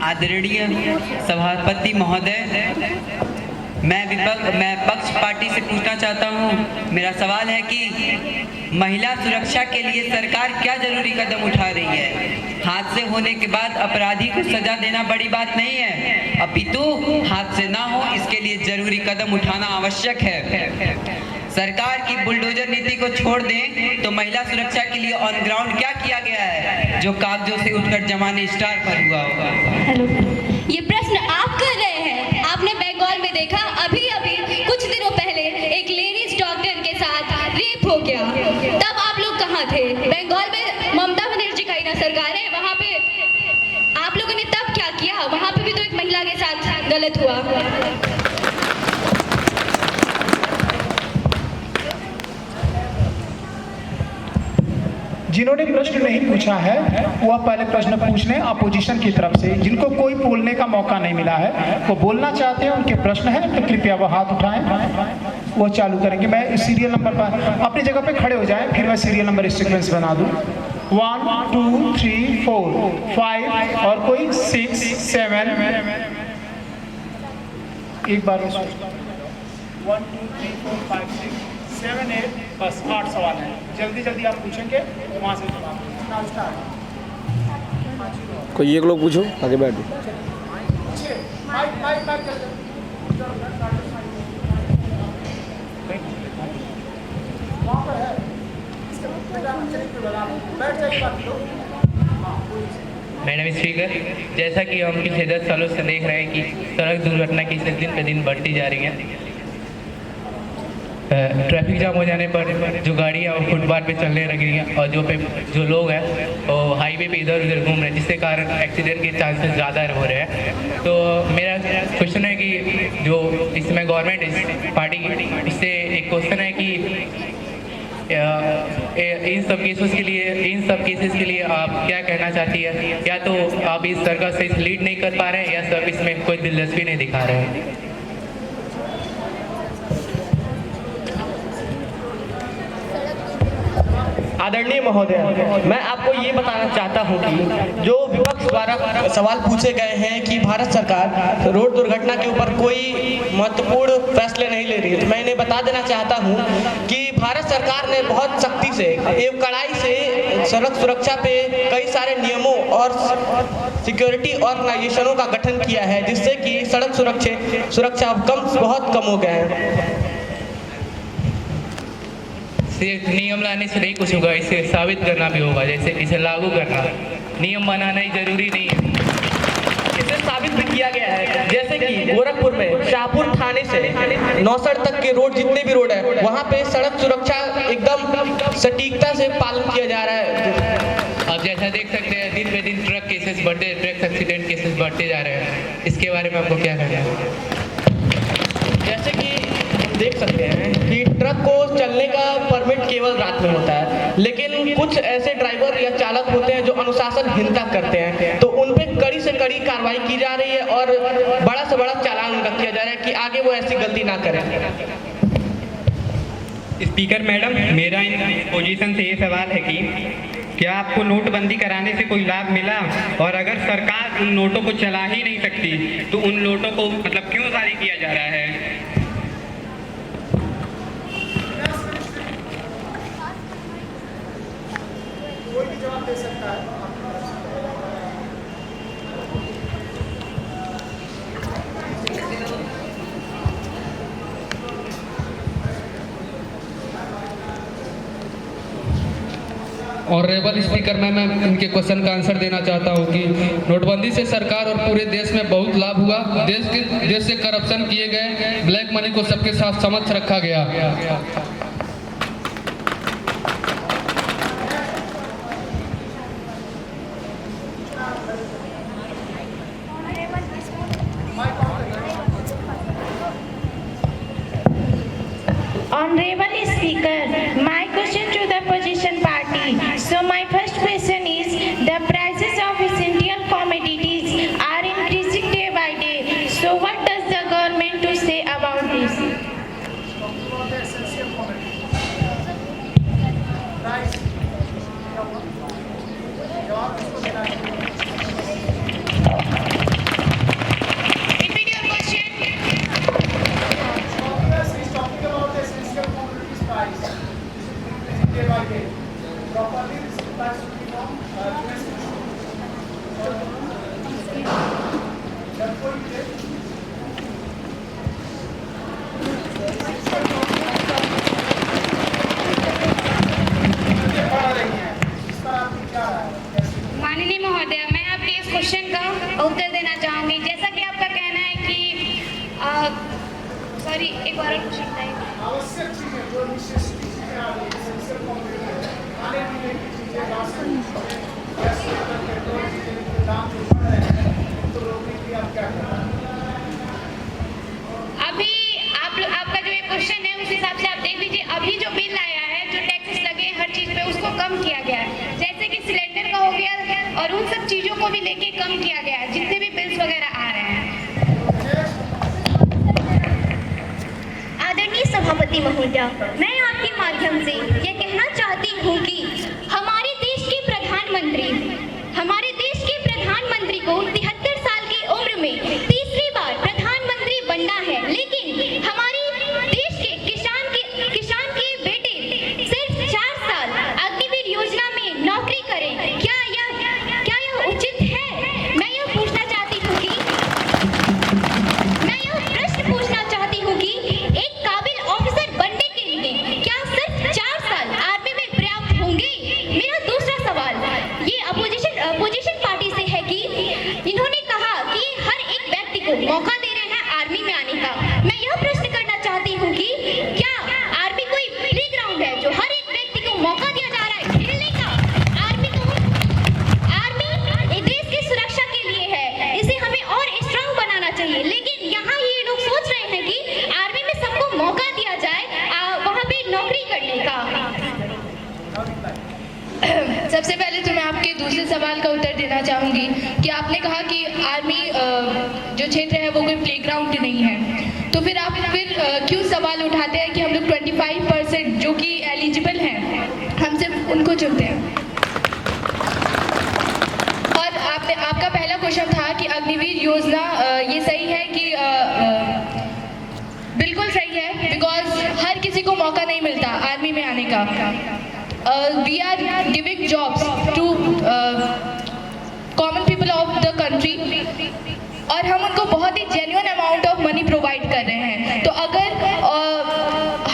आदरणीय सभापति महोदय, मैं पक्ष पार्टी से पूछना चाहता हूं। मेरा सवाल है कि महिला सुरक्षा के लिए सरकार क्या जरूरी कदम उठा रही है। हादसे होने के बाद अपराधी को सजा देना बड़ी बात नहीं है, अपितु हादसे ना हो इसके लिए जरूरी कदम उठाना आवश्यक है। सरकार की बुलडोजर नीति को छोड़ दें तो महिला सुरक्षा के लिए ऑन ग्राउंड क्या किया गया है जो कागजों से उठकर जमाने स्टार पर हुआ होगा। ये प्रश्न आप कर रहे हैं। आपने बंगाल में देखा, अभी अभी कुछ दिनों पहले एक लेडीज डॉक्टर के साथ रेप हो गया। तब आप लोग कहाँ थे? बंगाल में ममता बनर्जी का ही ना सरकार है, वहाँ पे आप लोगों ने तब क्या किया? वहाँ पे भी तो एक महिला के साथ गलत हुआ। जिन्होंने प्रश्न नहीं पूछा है वह पहले प्रश्न पूछ लें अपोजिशन की तरफ से। जिनको कोई बोलने का मौका नहीं मिला है, वो बोलना चाहते हैं, उनके प्रश्न है तो कृपया वो हाथ उठाएं, वो चालू करेंगे। मैं सीरियल नंबर पर अपनी जगह पे खड़े हो जाएं, फिर मैं सीरियल नंबर सीक्वेंस बना दूं। 1 2 3 4 5 और कोई 6 7। एक बार 1 2 3 4 5 6 7 8 बस 8 सवाल हैं। जल्दी जल्दी आप पूछेंगे, वहाँ से कोई एक लोग पूछो, आगे बैठो। मैडम स्पीकर, जैसा कि हम पिछले 10 सालों से देख रहे हैं कि सड़क दुर्घटना की संख्या दिन पे दिन बढ़ती जा रही है। ट्रैफिक जाम हो जाने पर जो गाड़ियाँ फुटपाथ पे चलने लगी हैं और जो लोग हैं वो हाईवे पे इधर उधर घूम रहे हैं, जिसके कारण एक्सीडेंट के चांसेस ज़्यादा हो रहे हैं। तो मेरा क्वेश्चन है कि जो इसमें गवर्नमेंट पार्टी इससे एक क्वेश्चन है कि इन सब केसेस के लिए आप क्या कहना चाहती है? या तो आप इस सरकार से लीड नहीं कर पा रहे हैं या सब इसमें कोई दिलचस्पी नहीं दिखा रहे हैं। आदरणीय महोदय, मैं आपको ये बताना चाहता हूँ कि जो विपक्ष द्वारा सवाल पूछे गए हैं कि भारत सरकार रोड दुर्घटना के ऊपर कोई महत्वपूर्ण फैसले नहीं ले रही है, तो मैं इन्हें बता देना चाहता हूँ कि भारत सरकार ने बहुत सख्ती से एवं कड़ाई से सड़क सुरक्षा पे कई सारे नियमों और सिक्योरिटी ऑर्गेनाइजेशनों का गठन किया है, जिससे कि सड़क सुरक्षा बहुत कम हो गए हैं। सिर्फ नियम लाने से नहीं कुछ होगा, इसे साबित करना भी होगा, जैसे इसे लागू करना। नियम बनाना ही जरूरी नहीं है, इसे साबित भी किया गया है। जैसे कि गोरखपुर में शाहपुर थाने से नौसड़ तक के रोड, जितने भी रोड है, वहाँ पे सड़क सुरक्षा एकदम सटीकता से पालन किया जा रहा है। आप जैसा देख सकते हैं दिन पे दिन ट्रक एक्सीडेंट केसेस बढ़ते जा रहे हैं। इसके बारे में आपको क्या कहना है? जैसे कि देख सकते हैं कि ट्रक को चलने का परमिट केवल रात में होता है, लेकिन कुछ ऐसे ड्राइवर या चालक होते हैं जो अनुशासनहीनता करते हैं, तो उन पे कड़ी से कड़ी कार्रवाई की जा रही है और बड़ा से बड़ा चालान उनका किया जा रहा है कि आगे वो ऐसी गलती ना करें। स्पीकर मैडम, मेरा इन पोजीशन से ये सवाल है कि क्या आपको नोटबंदी कराने से कोई लाभ मिला, और अगर सरकार उन नोटों को चला ही नहीं सकती तो उन नोटों को मतलब क्यों जारी किया जा रहा है? कोई भी जवाब दे सकता है। ऑनरेबल स्पीकर, मैं इनके क्वेश्चन का आंसर देना चाहता हूं कि नोटबंदी से सरकार और पूरे देश में बहुत लाभ हुआ। देश से करप्शन किए गए, ब्लैक मनी को सबके साथ समक्ष रखा गया। Honorable Speaker, my question to the opposition party. So my first question is, the prices of essential commodities are increasing day by day. So what does the government to say about this? माननीय महोदय, मैं आपके इस question का उत्तर देना चाहूँगी। जैसा कि आपका कहना है कि सॉरी, एक बार और क्वेश्चन बताइए। अभी आपका जो ये क्वेश्चन है उस हिसाब से आप देख लीजिए, अभी जो बिल आया है, जो टैक्सेस लगे हैं हर चीज़ पे, उसको कम किया गया है। जैसे कि सिलेंडर का हो गया और उन सब चीज़ों को भी लेके कम किया गया है, जितने भी बिल्स वगैरह आ रहे हैं। आदरणीय सभापति महोदय, मैं आपके माध्यम से यह कहना चाहती हूँ कि हमारे देश के प्रधानमंत्री को 73 साल की उम्र में तीसरी बार प्रधानमंत्री बनना है, लेकिन हमारे देश के किसान के बेटे सिर्फ 4 साल अग्निवीर योजना में नौकरी करें। क्या यह उचित है? मैं यह प्रश्न पूछना चाहती हूँ कि एक काबिल ऑफिसर बनने के लिए क्या सिर्फ 4 साल आर्मी में पर्याप्त होंगे? मेरा दूसरा सवाल ये अपोजिशन पार्टी से है कि इन्होंने कहा कि हर एक व्यक्ति को मौका दे रहे हैं आर्मी में आने का। मैं यह प्रश्न करना चाहती हूँ कि क्या आर्मी कोई प्लेग्राउंड है जो हर एक व्यक्ति को मौका दिया जा रहा है खेलने का? आर्मी देश की सुरक्षा के लिए है, इसे हमें और स्ट्रांग बनाना चाहिए। लेकिन यहाँ ये लोग सोच रहे हैं कि आर्मी में सबको मौका दिया जाए वहाँ पे नौकरी करने का। सबसे पहले तो मैं आपके दूसरे सवाल का उत्तर देना चाहूँगी कि आपने कहा कि आर्मी जो क्षेत्र है वो कोई प्लेग्राउंड नहीं है, तो फिर आप क्यों सवाल उठाते हैं कि हम लोग 25% जो कि एलिजिबल हैं हम सिर्फ उनको चुनते हैं? और आपका पहला क्वेश्चन था कि अग्निवीर योजना ये सही है कि बिल्कुल सही है, बिकॉज हर किसी को मौका नहीं मिलता आर्मी में आने का। We are giving jobs to common people of the country और हम उनको बहुत ही genuine amount of money provide कर रहे हैं। तो अगर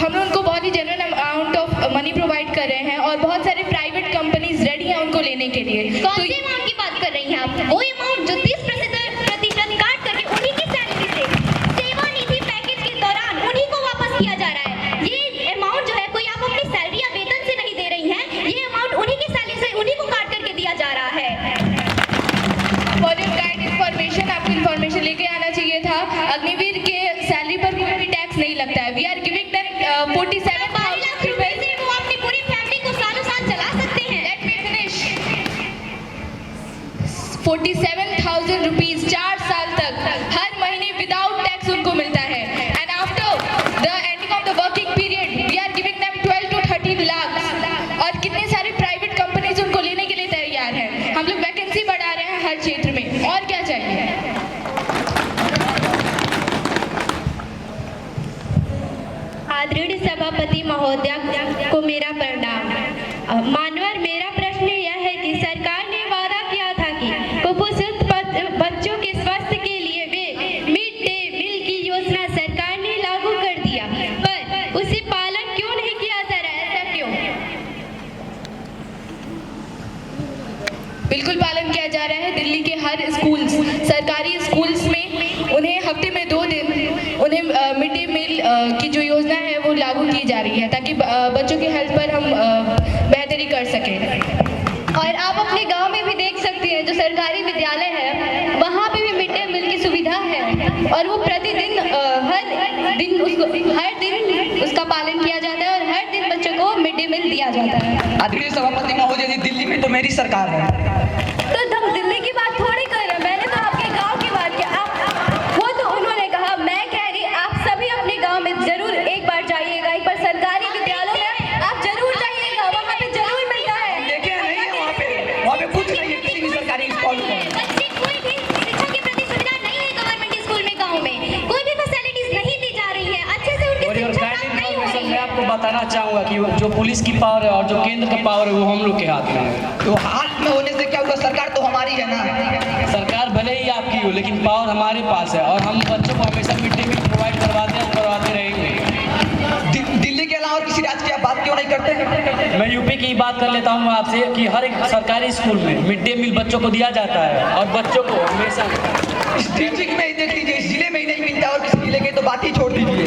हम उनको बहुत ही genuine amount of money provide कर रहे हैं और बहुत सारे प्राइवेट कंपनीज रेडी हैं उनको लेने के लिए, कौन सी अमाउंट की बात कर रही हैं आप? वो अमाउंट जो 30% काट करके उन्हीं की सैलरी से सेवानिधि पैकेज के दौरान उन्हीं को वापस किया जा रहा है। ये अमाउंट जो है कोई आप अपनी सैलरी या वेतन से नहीं दे रही हैं, ये अमाउंट उन्हीं की सैलरी से उन्हीं को काट करके दिया जा रहा है। फॉर योर गाइड इन्फॉर्मेशन, आपको इन्फॉर्मेशन लेके आना चाहिए था। अग्निवीर के सैलरी पर कोई भी टैक्स नहीं लगता है। वी आर गिविंग देम 47,000 रुपए। वो अपनी पूरी फैमिली को सालों साल चला सकते हैं। Let me finish. 47,000 रुपीज 4 साल तक हर महीने विदाउट टैक्स उनको मिलता है। And after the ending of the working period we are giving them 12 to 13 lakh. और कितने सारे प्राइवेट कंपनीज उनको लेने के लिए तैयार हैं। हम लोग वैकेंसी बढ़ा रहे हैं हर क्षेत्र में, और क्या चाहिए? आदरणीय सभापति महोदय को मेरा प्रणाम। मानवर, मेरा प्रश्न यह है कि सरकार ने वादा किया था कि कुपोषित बच्चों के स्वास्थ्य के लिए वे मिड डे मील की योजना सरकार ने लागू कर दिया, पर उसे पालन क्यों नहीं किया जा रहा है? ऐसा क्यों? बिल्कुल पालन किया जा रहा है। दिल्ली के हर स्कूल, सरकारी स्कूल्स में उन्हें हफ्ते में 2 दिन उन्हें मिड डे मील की जो योजना है वो लागू की जा रही है, ताकि बच्चों के हेल्थ पर हम बेहतरी कर सकें। और आप अपने गांव में भी देख सकती हैं, जो सरकारी विद्यालय है वहाँ पे भी मिड डे मील की सुविधा है और वो प्रतिदिन हर दिन उसका पालन किया जाता है और हर दिन बच्चों को मिड डे मील दिया जाता है। आदरणीय सभापति महोदय जी, दिल्ली में तो मेरी सरकार है। तो हम दिल्ली की बात थोड़ी कर रहे हैं, मैंने तो आपके गांव की बात की। वो तो उन्होंने कहा, मैं कह रही आप सभी अपने गांव में जरूर एक बार जाइएगा, एक बार सरकारी विद्यालय में आप जरूर जाइएगा, वहाँ पे जरूर मिलता है। देखे नहीं है वहाँ पे कुछ नहीं है किसी भी सरकारी स्कूल में। बच्चे कोई भी शिक्षा के प्रति सुविधा नहीं है गवर्नमेंट स्कूल में, गाँव में कोई भी फैसिलिटीज नहीं दी जा रही है, अच्छे से उनकी शिक्षा प्राप्त नहीं हो रही मैं है। आपको बताना चाहूँगा कि जो पुलिस की पावर है और जो केंद्र का पावर है वो हम लोग के हाथ में है। तो हाथ में होने से क्या होगा? सरकार तो हमारी है ना। सरकार भले ही आपकी हो, लेकिन पावर हमारे पास है और हम बच्चों को हमेशा मिड डे मील प्रोवाइड करवाते हैं और करवाते रहेंगे। दिल्ली के अलावा और किसी राज्य की आप बात क्यों नहीं करते हैं। मैं यूपी की बात कर लेता हूँ आपसे कि हर एक सरकारी स्कूल में मिड डे मील बच्चों को दिया जाता है और बच्चों को हमेशा इस डिस्ट्रिक्ट में ही देख लीजिए, इस जिले में ही नहीं मिलता और किसी जिले के तो बात ही छोड़ दीजिए।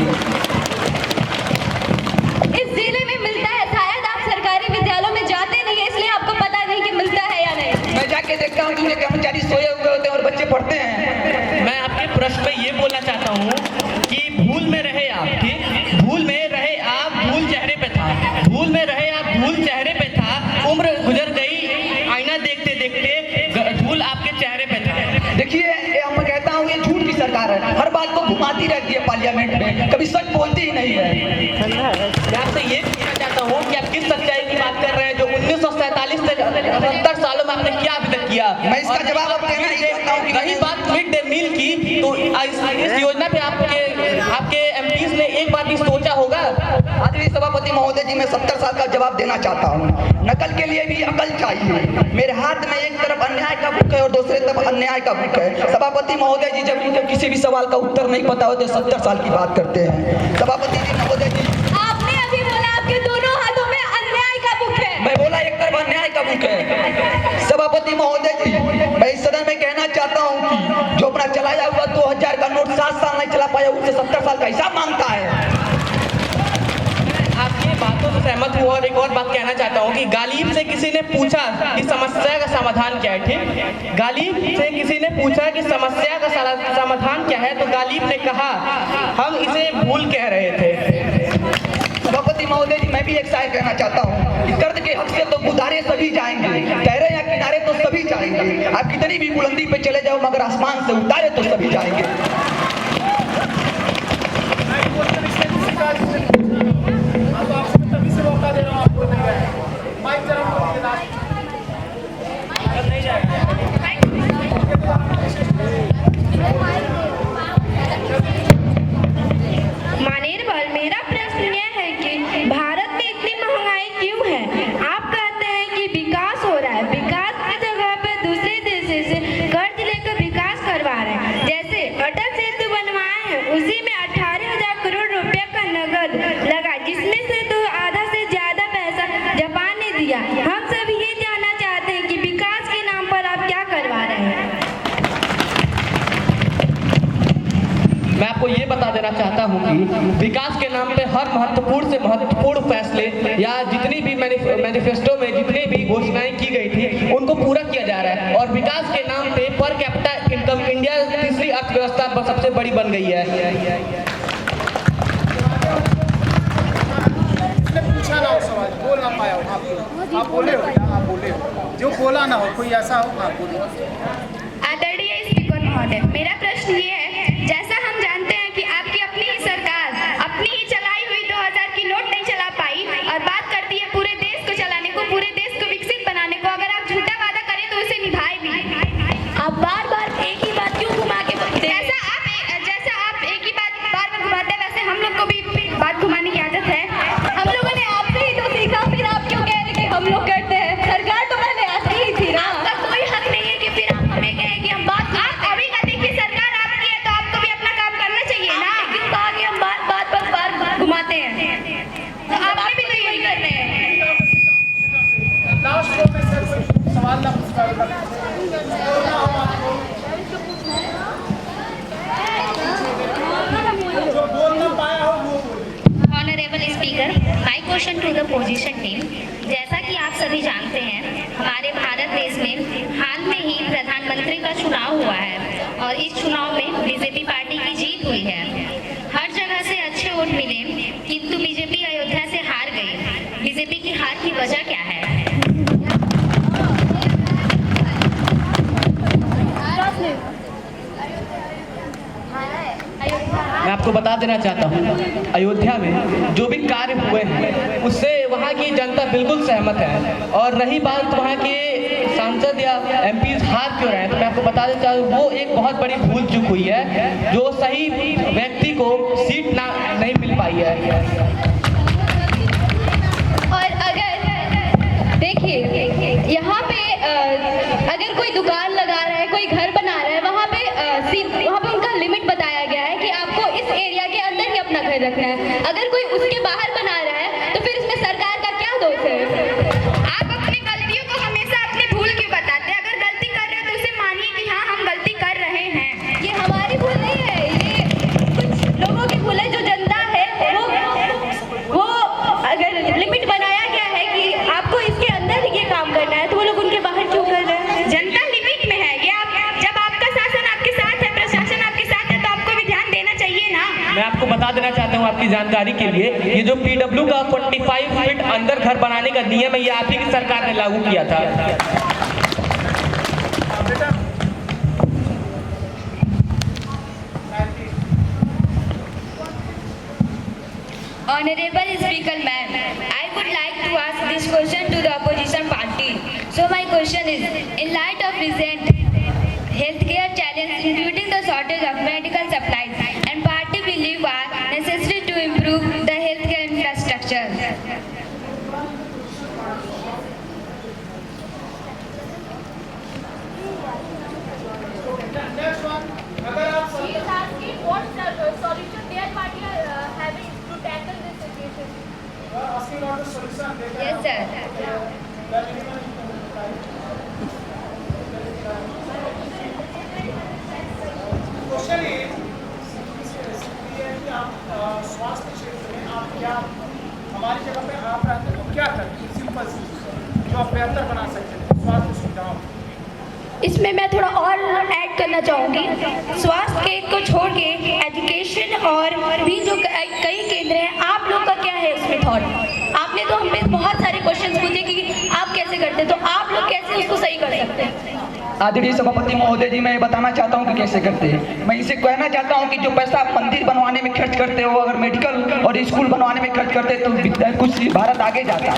इस जिले में मिलता है, शायद आप सरकारी विद्यालयों में जाते नहीं है इसलिए आपको पता नहीं कि मिलता है या नहीं। मैं जाके देखता हूँ जिनके कर्मचारी सोए हुए होते हैं और बच्चे पढ़ते हैं। मैं आपके प्रश्न में ये बोलना चाहता हूँ कि भूल में रहे आप, ठीक, भूल में रहे आप, भूल चेहरे पे था, भूल में रहे आप, भूल चेहरे पे था, उम्र गुजर गई, आईना देखते देखते धूल आपके चेहरे पे था। देखिए मैं कहता हूँ ये झूठ की सरकार है, हर बात को घुमाती रहती है पार्लियामेंट में, कभी सच बोलती ही नहीं है। मैं आपसे ये पूछना चाहता हूँ कि आप किस सच्चाई की बात कर रहे हैं जो 1947 से 70 सालों में आपने क्या अभी तक किया? मैं इसका जवाब अब देना ही चाहता हूँ। रही बात मिड डे मील की, तो इस योजना पे आपके एमपीज ने एक बार भी सोचा होगा? आदरणीय सभापति महोदय जी, मैं 70 साल का जवाब देना चाहता हूँ। नकल के लिए भी अकल चाहिए। मेरे हाथ में एक तरफ अन्याय का बुक है और दूसरे तरफ अन्याय का बुक है। सभापति महोदय जी, जब इनको किसी भी सवाल का उत्तर नहीं पता हो तो 70 साल की बात करते हैं। सभापति जी महोदय जी, आपने अभी बोला आपके दोनों हाथों में अन्याय का बुक है। मैं बोला एक तरफ अन्याय का बुक है। सभापति महोदय जी, मैं इस सदन में कहना चाहता हूँ कि जो अपना चलाया हुआ 2000 का नोट 7 साल नहीं चला पाया, उससे 70 साल का हिसाब मांगता है। आपकी बातों से सहमत हूँ और एक और बात कहना चाहता हूँ कि गालिब से किसी ने पूछा कि समस्या का समाधान क्या है, ठीक, गालिब से किसी ने पूछा कि समस्या का समाधान क्या है, तो गालिब ने कहा हम इसे भूल कह रहे थे। सभापति महोदय जी, मैं भी एक शायर कहना चाहता हूँ कि कर्द के हक से तो गुजारे सभी जाएंगे, ठहरे या किनारे तो सभी जाएंगे। आप कितनी भी बुलंदी पे चले जाओ मगर आसमान से उतारे तो सभी जाएंगे। मानेरबल, मेरा प्रश्न यह है कि भारत में इतनी महंगाई क्यों है? आप कहते हैं कि विकास हो रहा है, विकास की जगह पे दूसरे देशों से कर्ज लेकर विकास करवा रहे हैं। जैसे अटल सेतु बनवाए हैं, उसी में 18,000 करोड़ रुपए का नगद लगा, जिसमें से तो आधा से ज्यादा पैसा जापान ने दिया। हम सब ये जानना चाहते हैं कि विकास के नाम पर आप क्या करवा रहे हैं? मैं आपको ये बता देना चाहता हूँ कि विकास के नाम पे हर महत्वपूर्ण से महत्वपूर्ण फैसले या जितनी भी मैनिफेस्टो में जितनी भी घोषणाएं की गई थी उनको पूरा किया जा रहा है। और विकास के नाम पे पर कैपिटा इनकम इंडिया तीसरी अर्थव्यवस्था सबसे बड़ी बन गई है। पूछा ना हो सवाल, बोल ना पाया हो, आप बोले हो, आप बोले हो, जो बोला ना हो कोई ऐसा हो, आप बोलो। आदरणीय स्पीकर महोदय, मेरा प्रश्न ये है, जैसा हम जानते हैं कि आपकी अपनी ही सरकार अपनी ही चलाई हुई 2000 की नोट नहीं चला पाई और बात करती है पूरे देश को चलाने को, पूरे देश को विकसित बनाने को। अगर आप झूठा वादा करें तो उसे निभाए भी। आप बार बार एक ही बात क्यों घुमा के बोलते हैं? जैसा आप एक ही बात बार बार घुमाते हैं, वैसे हम लोग को भी बात घुमाने की आदत है। हम लोगों ने आपसे ही तो सीखा, फिर आप क्यों कह रहे कि हम लोग करते हैं? सरकार तो पहले ऐसी ही थी ना। आपका कोई हक नहीं है कि फिर आप हमें कहें कि हम बात अभी कहते कि सरकार आपकी है तो आपको भी अपना काम करना चाहिए ना। लेकिन बात हम बार घुमाते हैं, तो आपने भी तो यही करने हैं। लास्ट में सर सवाल ना honourable speaker, my question to the position team. जैसा कि आप सभी जानते हैं, हमारे भारत देश में हाल में ही प्रधानमंत्री का चुनाव हुआ है और इस चुनाव में बीजेपी पार्टी की जीत हुई है। हर जगह से अच्छे वोट मिले, किंतु बीजेपी अयोध्या से हार गई। बीजेपी की हार की वजह क्या है? मैं आपको बता देना चाहता हूँ, अयोध्या में जो भी कार्य हुए हैं उससे वहाँ की जनता बिल्कुल सहमत है। और रही बात वहाँ के सांसद या एमपीज हार क्यों रहे हैं, तो मैं आपको बता देना चाहूँ वो एक बहुत बड़ी भूल चूक हुई है, जो सही व्यक्ति को सीट नहीं मिल पाई है। और अगर देखिए यहाँ पे अगर कोई दुकान लगा रहा है, कोई घर बना रहा है, वहाँ पे उनका लिमिट बताया गया है कि आपको इस एरिया के अंदर ही अपना घर रखना है। अगर कोई उसके बाहर बना रहा है तो फिर इसमें सरकार का क्या आपकी जानकारी के लिए, ये जो PW का 45 फीट अंदर घर बनाने का नियम है, ये आप ही की सरकार ने लागू किया था। Honorable Speaker Ma'am, I would like to ask this question to the opposition party. So my question is, in light of recent healthcare challenges, including the shortage of medical supplies, and party believe are necessary to improve the healthcare infrastructure. Yes, sir. Question ये है कि आप स्वास्थ्य क्षेत्र में आप क्या हमारी जगह पे आप रहते तो क्या करते, सिंपल सी जो आप बेहतर बना सकते हैं स्वास्थ्य सुविधाओं। इसमें मैं थोड़ा और ऐड करना चाहूँगी। स्वास्थ्य केंद्र को छोड़ के एजुकेशन और भी जो कई केंद्र हैं, आप लोग का क्या है उसमें थॉट? आपने तो हमें बहुत सारे क्वेश्चन पूछे कि आप कैसे करते हैं, तो आप लोग कैसे उसको सही कर सकते हैं? आदरणीय सभापति महोदय जी, मैं ये बताना चाहता हूँ कि कैसे करते हैं। मैं इसे कहना चाहता हूँ कि जो पैसा आप मंदिर बनवाने में खर्च करते हो, अगर मेडिकल और स्कूल बनवाने में खर्च करते तो कुछ भारत आगे जाता।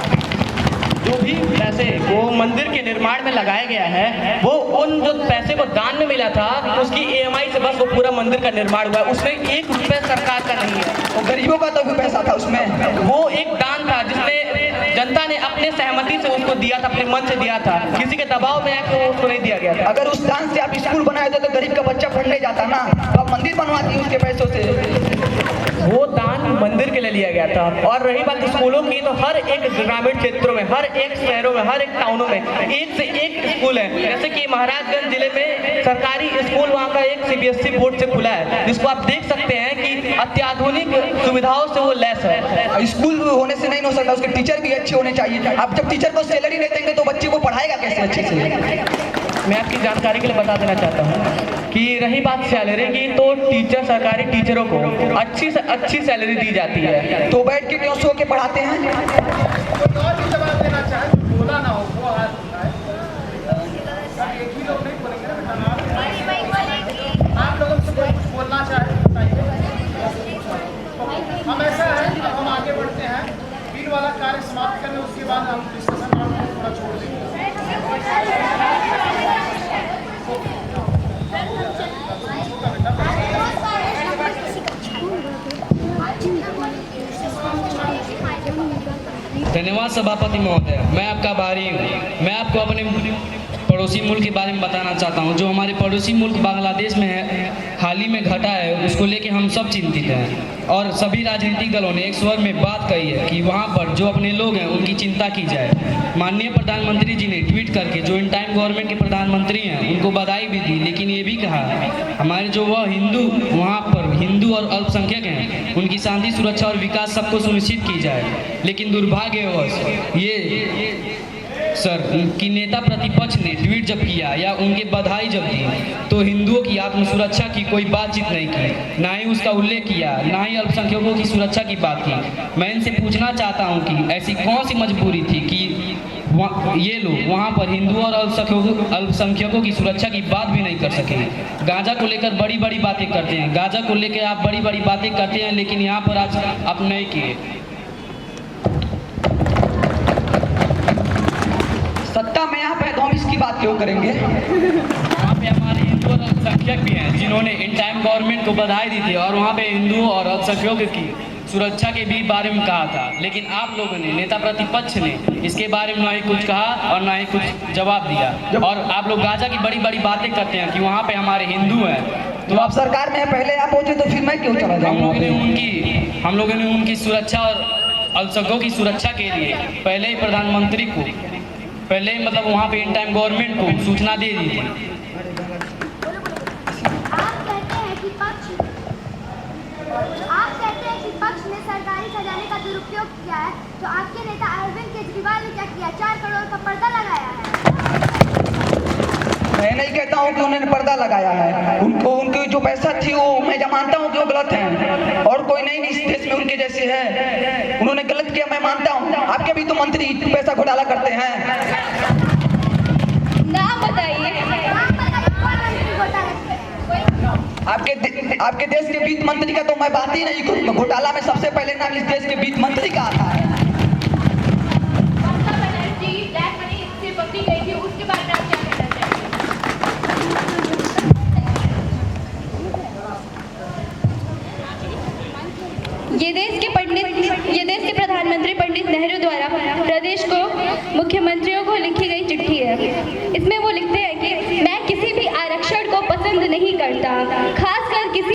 जो भी पैसे वो मंदिर के निर्माण में लगाया गया है, वो उन जो पैसे को दान में मिला था, उसकी EMI से बस वो पूरा मंदिर का निर्माण हुआ है। उसमें 1 रुपया सरकार का नहीं है। और गरीबों का तो भी पैसा था उसमें। वो एक दान था जिसमें जनता ने अपने सहमति से उसको दिया था, अपने मन से दिया था, किसी के दबाव में आकर उसको नहीं दिया गया था। अगर उस दान से आप स्कूल बनाए थे तो गरीब का बच्चा पढ़ने जाता ना, तो आप मंदिर बनवाती उसके पैसों से। वो दान मंदिर के लिए लिया गया था। और रही बात स्कूलों की, तो हर एक ग्रामीण क्षेत्रों में, हर एक शहरों में, हर एक टाउनों में एक से एक स्कूल है। जैसे कि महाराजगंज जिले में सरकारी स्कूल वहाँ का एक CBSE बोर्ड से खुला है, जिसको आप देख सकते हैं कि अत्याधुनिक सुविधाओं से वो लैस है। स्कूल होने से नहीं हो सकता, उसके टीचर भी अच्छे होने चाहिए। आप जब टीचर को सैलरी नहीं देंगे तो बच्चे को पढ़ाएगा कैसे अच्छे से? मैं आपकी जानकारी के लिए बता देना चाहता हूँ कि रही बात सैलरी की, तो टीचर, सरकारी टीचरों को अच्छी से अच्छी सैलरी दी जाती है। तो बैठ के क्यों सो के पढ़ाते हैं? और भी जवाब देना चाहे तो बोला ना हो वो हाथ उठाए। एक ही लोग नहीं बोलेंगे ना बेटा, आप लोगों से कोई कुछ बोलना चाहे हम ऐसा है कि हम आगे बढ़ते हैं, बिल वाला कार्य समाप्त करने, उसके बाद हम डिस्कशन थोड़ा छोड़ देंगे। धन्यवाद सभापति महोदय, मैं आपका आभारी हूँ। मैं आपको अपने पड़ोसी मुल्क के बारे में बताना चाहता हूँ। जो हमारे पड़ोसी मुल्क बांग्लादेश में है, हाल ही में घटा है, उसको लेके हम सब चिंतित हैं। और सभी राजनीतिक दलों ने एक स्वर में बात कही है कि वहाँ पर जो अपने लोग हैं उनकी चिंता की जाए। माननीय प्रधानमंत्री जी ने ट्वीट करके जो इन टाइम गवर्नमेंट के प्रधानमंत्री हैं उनको बधाई भी दी, लेकिन ये भी कहा हमारे जो वह हिंदू, वहाँ पर हिंदू और अल्पसंख्यक हैं, उनकी शांति, सुरक्षा और विकास सबको सुनिश्चित की जाए। लेकिन दुर्भाग्यवश ये सर कि नेता प्रतिपक्ष ने ट्वीट जब किया या उनके बधाई जब दी, तो हिंदुओं की आत्म सुरक्षा की कोई बातचीत नहीं की, ना ही उसका उल्लेख किया, ना ही अल्पसंख्यकों की सुरक्षा की बात की। मैं इनसे पूछना चाहता हूं कि ऐसी कौन सी मजबूरी थी कि ये लोग वहां पर हिंदुओं और अल्पसंख्यकों की सुरक्षा की बात भी नहीं कर सके। गांजा को लेकर बड़ी बड़ी बातें करते हैं, गांजा को लेकर आप बड़ी बड़ी बातें करते हैं, लेकिन यहाँ पर आज आप नहीं किए। सत्ता में यहाँ पे तो हम इसकी बात क्यों करेंगे? वहाँ पे हमारे हिंदू और अल्पसंख्यक भी हैं जिन्होंने इन टाइम गवर्नमेंट को बधाई दी थी और वहाँ पे हिंदुओं और अल्पसंख्यकों की सुरक्षा के भी बारे में कहा था, लेकिन आप लोगों ने, नेता प्रतिपक्ष ने इसके बारे में ना ही कुछ कहा और ना ही कुछ जवाब दिया। और आप लोग गांजा की बड़ी बड़ी बातें करते हैं कि वहाँ पे हमारे हिंदू हैं। तो आप सरकार में पहले आप पहुँचे तो फिर मैं क्यों चला जाऊँ? हम लोगों ने उनकी सुरक्षा और अल्पसंख्यकों की सुरक्षा के लिए पहले ही प्रधानमंत्री को, पहले ही मतलब वहाँ पे इन टाइम गवर्नमेंट को सूचना दे दी थी। आप कहते हैं कि पक्ष ने सरकारी खजाने का दुरुपयोग किया है, तो आपके नेता अरविंद केजरीवाल ने क्या किया? 4 करोड़ का पर्दा लगाया है। मैं नहीं कहता हूँ कि उन्होंने पर्दा लगाया है, उनको उनकी जो पैसा थी वो मैं मानता हूँ कि वो गलत है, और कोई नहीं इस देश में उनके जैसे है, उन्होंने गलत किया मैं मानता हूँ। आपके भी तो मंत्री पैसा घोटाला करते हैं। नाम बताइए। आपके देश के वित्त मंत्री का तो मैं बात ही नहीं करूँगा। घोटाला में सबसे पहले नाम इस देश के वित्त मंत्री का आता है। ये देश के प्रधानमंत्री पंडित नेहरू द्वारा प्रदेश को मुख्यमंत्रियों को लिखी गई चिट्ठी है।